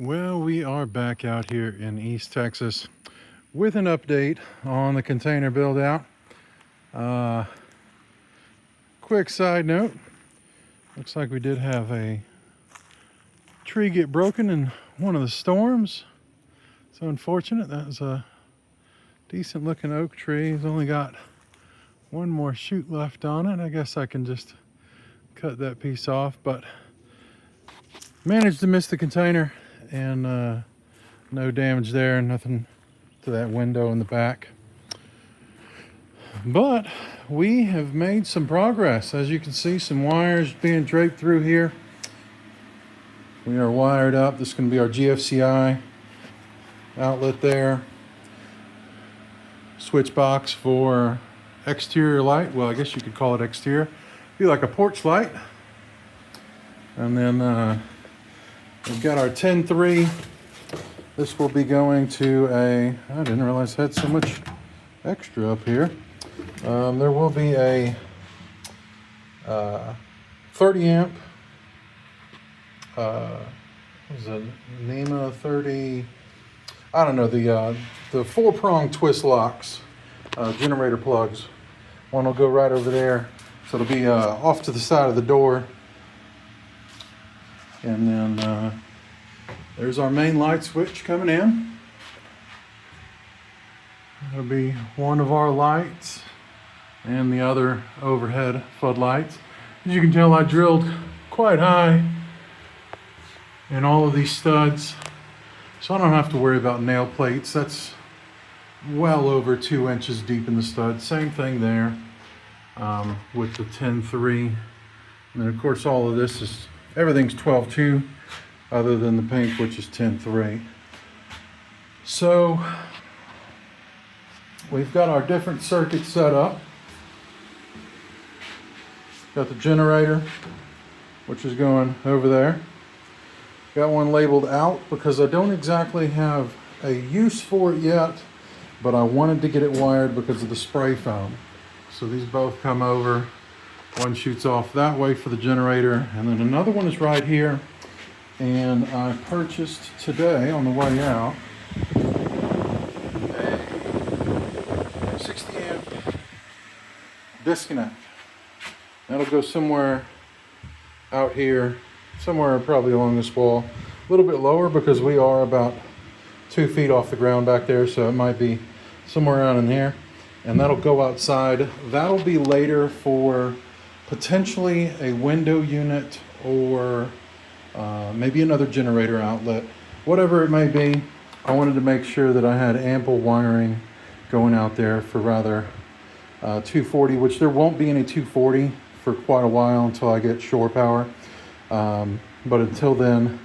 Well, we are back out here in East Texas with an update on the container build out. Quick side note, looks like we did have a tree get broken in one of the storms. So unfortunate. That was a decent looking oak tree. It's only got one more shoot left on it. I guess I can just cut that piece off, but managed to miss the container and no damage there, nothing to that window in the back. But we have made some progress. As you can see, some wires being draped through here. We are wired up. This is going to be our GFCI outlet there. Switch box for exterior light. Well, I guess you could call it exterior. Be like a porch light. And then we've got our 10-3. This will be going to a, I didn't realize I had so much extra up here. There will be a 30 amp, what is it, NEMA 30, I don't know, the 4-prong twist locks, generator plugs. One will go right over there. So it'll be off to the side of the door. And then there's our main light switch coming in. That'll be one of our lights and the other overhead floodlights. As you can tell, I drilled quite high in all of these studs, so I don't have to worry about nail plates. That's well over 2 inches deep in the stud. Same thing there with the 10-3. And then of course all of this is, everything's 12-2 other than the paint, which is 10-3. So we've got our different circuits set up. Got the generator, which is going over there. Got one labeled out because I don't exactly have a use for it yet, but I wanted to get it wired because of the spray foam. So these both come over. One shoots off that way for the generator, and then another one is right here. And I purchased today on the way out a 60 amp disconnect. That'll go somewhere out here, somewhere probably along this wall, a little bit lower because we are about 2 feet off the ground back there, so it might be somewhere around in here. And that'll go outside. That'll be later for potentially a window unit or maybe another generator outlet, whatever it may be. I wanted to make sure that I had ample wiring going out there for rather 240, which there won't be any 240 for quite a while until I get shore power. But until then,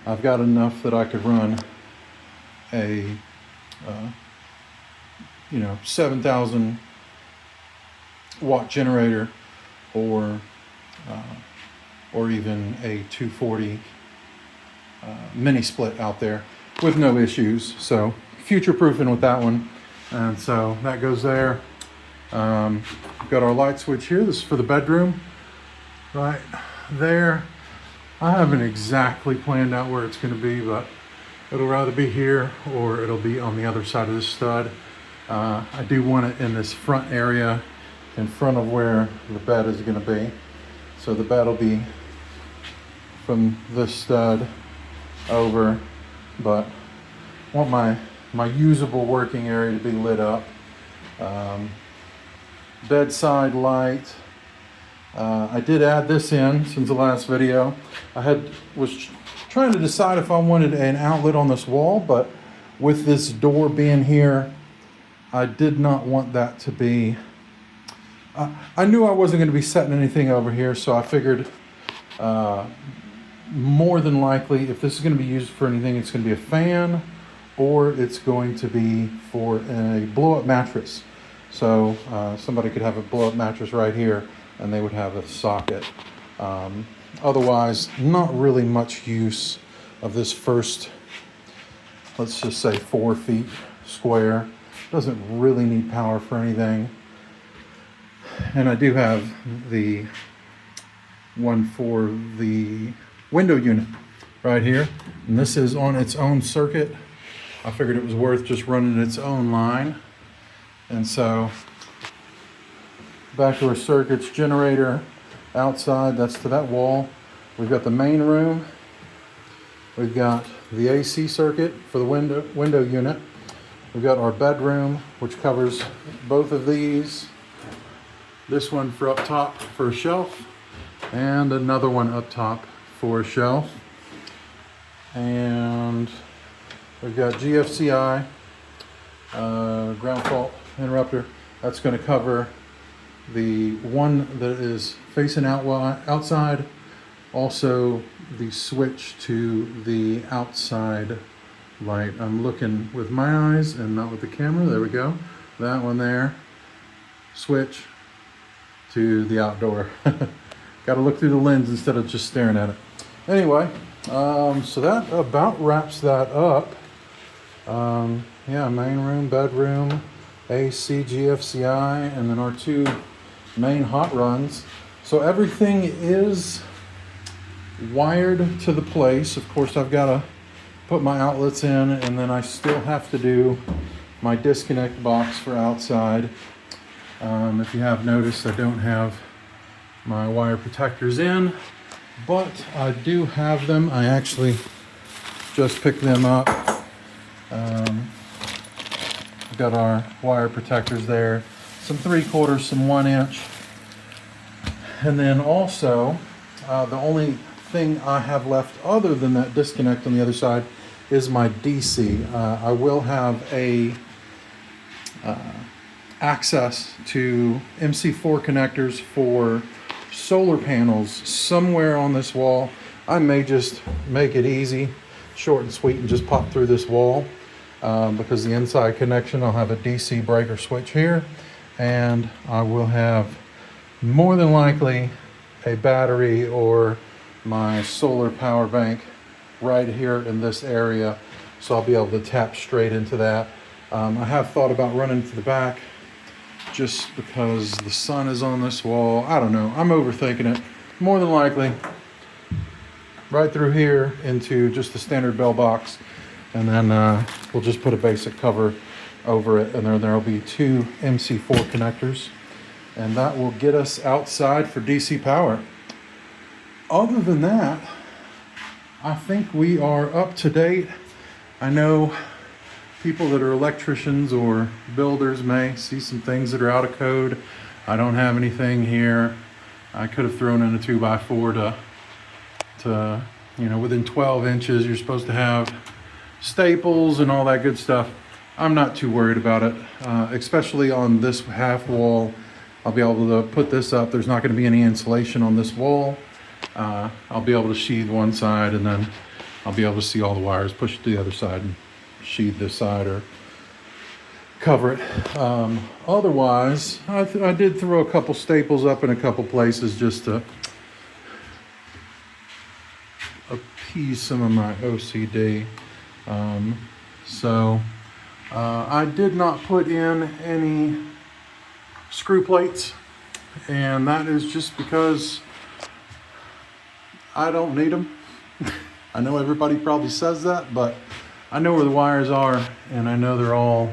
I've got enough that I could run a 7,000 watt generator or even a 240 mini split out there with no issues. So future proofing with that one. And so that goes there. We've got our light switch here. This is for the bedroom right there. I haven't exactly planned out where it's going to be, but it'll rather be here or it'll be on the other side of the stud. I do want it in this front area in front of where the bed is going to be. So the bed will be from this stud over, but I want my usable working area to be lit up. Bedside light. I did add this in since the last video. I was trying to decide if I wanted an outlet on this wall, but with this door being here, I did not want that to be, I knew I wasn't going to be setting anything over here, so I figured more than likely if this is going to be used for anything, it's going to be a fan or it's going to be for a blow-up mattress. So somebody could have a blow-up mattress right here and they would have a socket. Otherwise, not really much use of this first, let's just say 4 feet square. Doesn't really need power for anything. And I do have the one for the window unit right here. And this is on its own circuit. I figured it was worth just running its own line. And so back to our circuits, generator outside, that's to that wall. We've got the main room. We've got the AC circuit for the window unit. We've got our bedroom, which covers both of these. This one for up top for a shelf, and another one up top for a shelf. And we've got GFCI, ground fault interrupter. That's going to cover the one that is facing outside. Also the switch to the outside light. I'm looking with my eyes and not with the camera. There we go. That one there. Switch to the outdoor. Got to look through the lens instead of just staring at it. Anyway, so that about wraps that up. Yeah, main room, bedroom, AC, GFCI, and then our two main hot runs. So everything is wired to the place. Of course, I've got to put my outlets in, and then I still have to do my disconnect box for outside. If you have noticed, I don't have my wire protectors in, but I do have them. I actually just picked them up. We've got our wire protectors there, some 3/4, some 1 inch. And then also, the only thing I have left other than that disconnect on the other side is my DC. I will have a access to MC4 connectors for solar panels somewhere on this wall. I may just make it easy, short and sweet, and just pop through this wall, because the inside connection, I'll have a DC breaker switch here, and I will have more than likely a battery or my solar power bank right here in this area, so I'll be able to tap straight into that. I have thought about running to the back just because the sun is on this wall. I don't know, I'm overthinking it. More than likely right through here into just the standard bell box, and then we'll just put a basic cover over it, and there'll be two MC4 connectors, and that will get us outside for DC power. Other than that, I think we are up to date. I know people that are electricians or builders may see some things that are out of code. I don't have anything here. I could have thrown in a 2x4 to within 12 inches. You're supposed to have staples and all that good stuff. I'm not too worried about it, especially on this half wall. I'll be able to put this up. There's not going to be any insulation on this wall. I'll be able to sheathe one side, and then I'll be able to see all the wires, push it to the other side and sheathe this side or cover it. Otherwise, I did throw a couple staples up in a couple places just to appease some of my OCD. I did not put in any screw plates, and that is just because I don't need them. I know everybody probably says that, but I know where the wires are, and I know they're all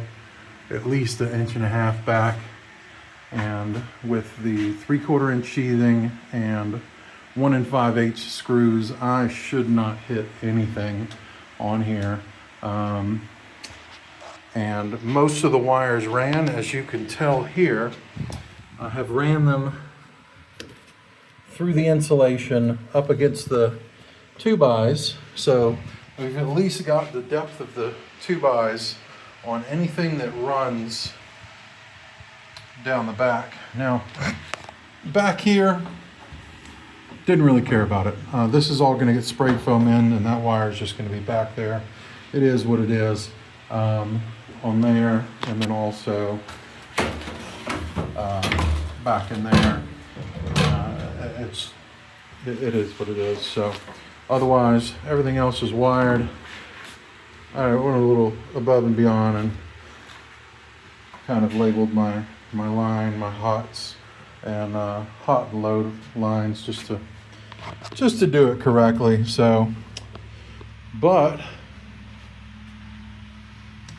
at least 1.5 inches back, and with the 3/4 inch sheathing and 1 5/8 screws, I should not hit anything on here. And most of the wires ran, as you can tell here. I have ran them through the insulation up against the 2x, so we've at least got the depth of the 2x on anything that runs down the back. Now, back here, didn't really care about it. This is all going to get spray foam in, and that wire is just going to be back there. It is what it is on there, and then also back in there. It is what it is. So otherwise, everything else is wired. I went a little above and beyond and kind of labeled my line, my hots, and hot and low lines just to do it correctly. So But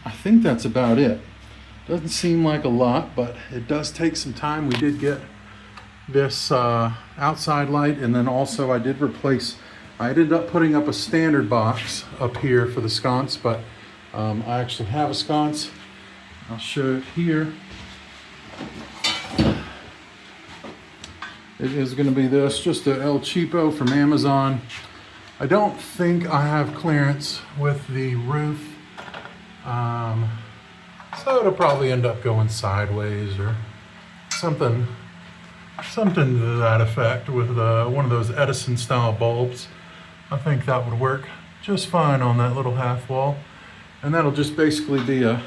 I think that's about it. Doesn't seem like a lot, but it does take some time. We did get this outside light, and then also I ended up putting up a standard box up here for the sconce, but I actually have a sconce. I'll show it here. It is going to be this, just a El Cheapo from Amazon. I don't think I have clearance with the roof, so it'll probably end up going sideways or something to that effect with one of those Edison style bulbs. I think that would work just fine on that little half wall, and that'll just basically be a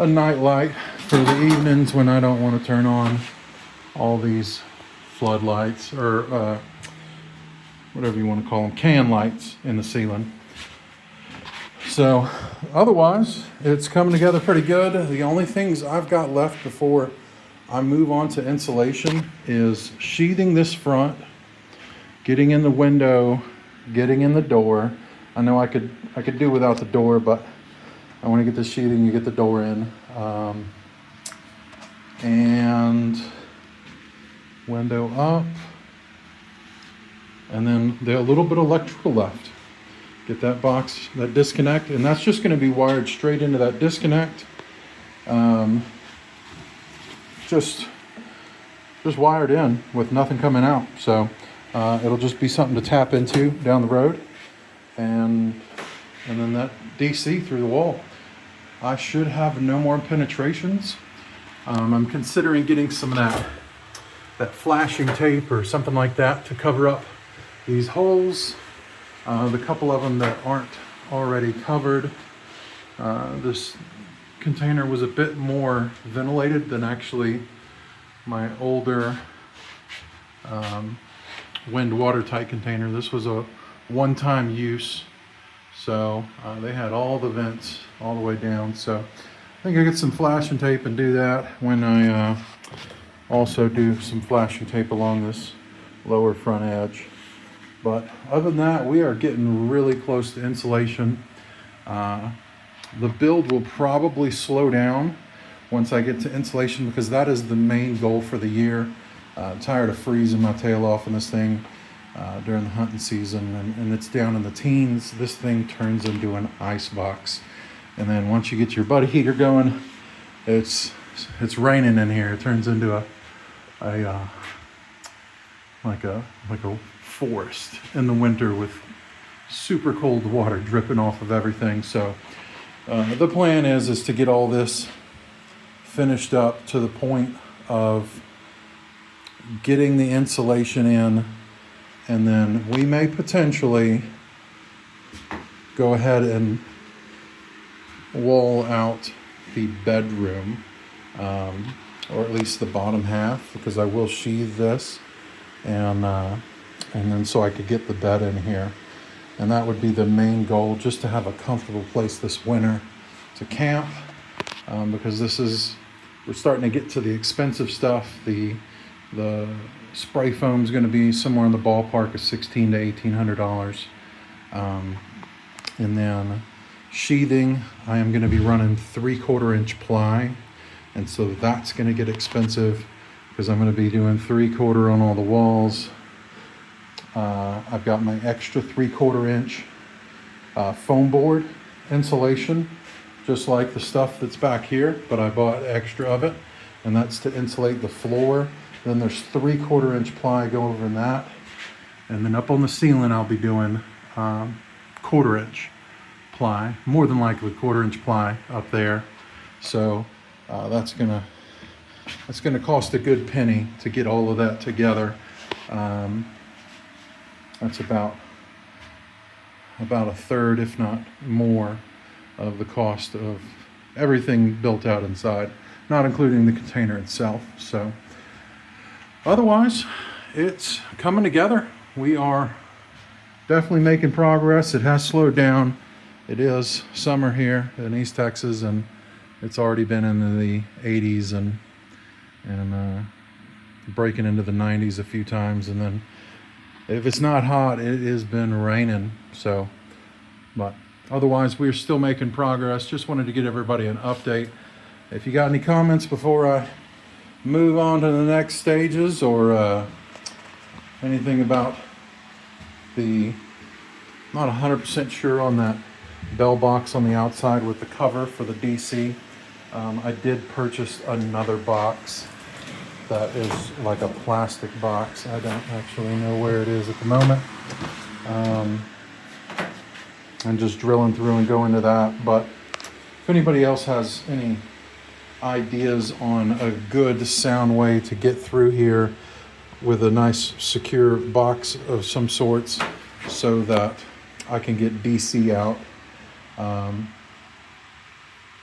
night light for the evenings when I don't want to turn on all these floodlights or whatever you want to call them, can lights in the ceiling. So otherwise, it's coming together pretty good. The only things I've got left before I move on to insulation is sheathing this front, getting in the window, getting in the door. I know I could do without the door, but I want to get the sheathing, you get the door in. And window up. And then a little bit of electrical left. Get that box, that disconnect, and that's just going to be wired straight into that disconnect. Just wired in with nothing coming out. So it'll just be something to tap into down the road, and then that DC through the wall. I should have no more penetrations. I'm considering getting some of that flashing tape or something like that to cover up these holes. The couple of them that aren't already covered. This container was a bit more ventilated than actually my older wind watertight container. This was a one-time use, so they had all the vents all the way down. So I think I get some flashing tape and do that when I also do some flashing tape along this lower front edge. But other than that, we are getting really close to insulation. The build will probably slow down once I get to insulation, because that is the main goal for the year. I'm tired of freezing my tail off in this thing during the hunting season, and it's down in the teens. This thing turns into an ice box. And then once you get your buddy heater going, it's raining in here. It turns into like a forest in the winter with super cold water dripping off of everything. So the plan is to get all this finished up to the point of getting the insulation in, and then we may potentially go ahead and wall out the bedroom, or at least the bottom half, because I will sheathe this, and then so I could get the bed in here. And that would be the main goal, just to have a comfortable place this winter to camp, because we're starting to get to the expensive stuff. The spray foam is going to be somewhere in the ballpark of $1,600 to $1,800. And then sheathing, I am going to be running 3/4 inch ply, and so that's going to get expensive because I'm going to be doing 3/4 on all the walls. I've got my extra 3/4 inch foam board insulation, just like the stuff that's back here, but I bought extra of it, and that's to insulate the floor. Then there's 3/4 inch ply go over in that, and then up on the ceiling I'll be doing 1/4 inch ply, more than likely 1/4 inch ply up there. So that's gonna cost a good penny to get all of that together. That's about a third, if not more, of the cost of everything built out inside, not including the container itself. So otherwise, it's coming together. We are definitely making progress. It has slowed down. It is summer here in East Texas, and it's already been in the 80s and breaking into the 90s a few times, and then If it's not hot, it has been raining. So, but otherwise, we're still making progress. Just wanted to get everybody an update. If you got any comments before I move on to the next stages, or anything about the, not 100% sure on that bell box on the outside with the cover for the DC. I did purchase another box that is like a plastic box. I don't actually know where it is at the moment. I'm just drilling through and going to that. But if anybody else has any ideas on a good sound way to get through here with a nice secure box of some sorts so that I can get DC out,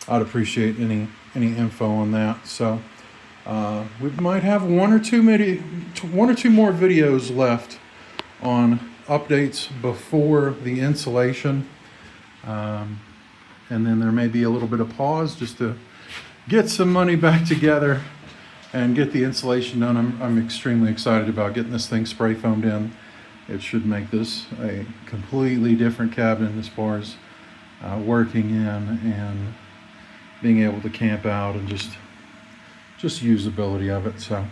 I'd appreciate any info on that. So we might have one or two more videos left on updates before the installation, and then there may be a little bit of pause just to get some money back together and get the installation done. I'm extremely excited about getting this thing spray foamed in. It should make this a completely different cabin as far as working in and being able to camp out and just usability of it. So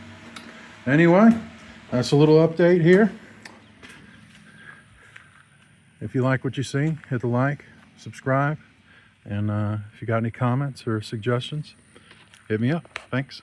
anyway, that's a little update here. If you like what you see, hit the like, subscribe, and if you got any comments or suggestions, hit me up. Thanks.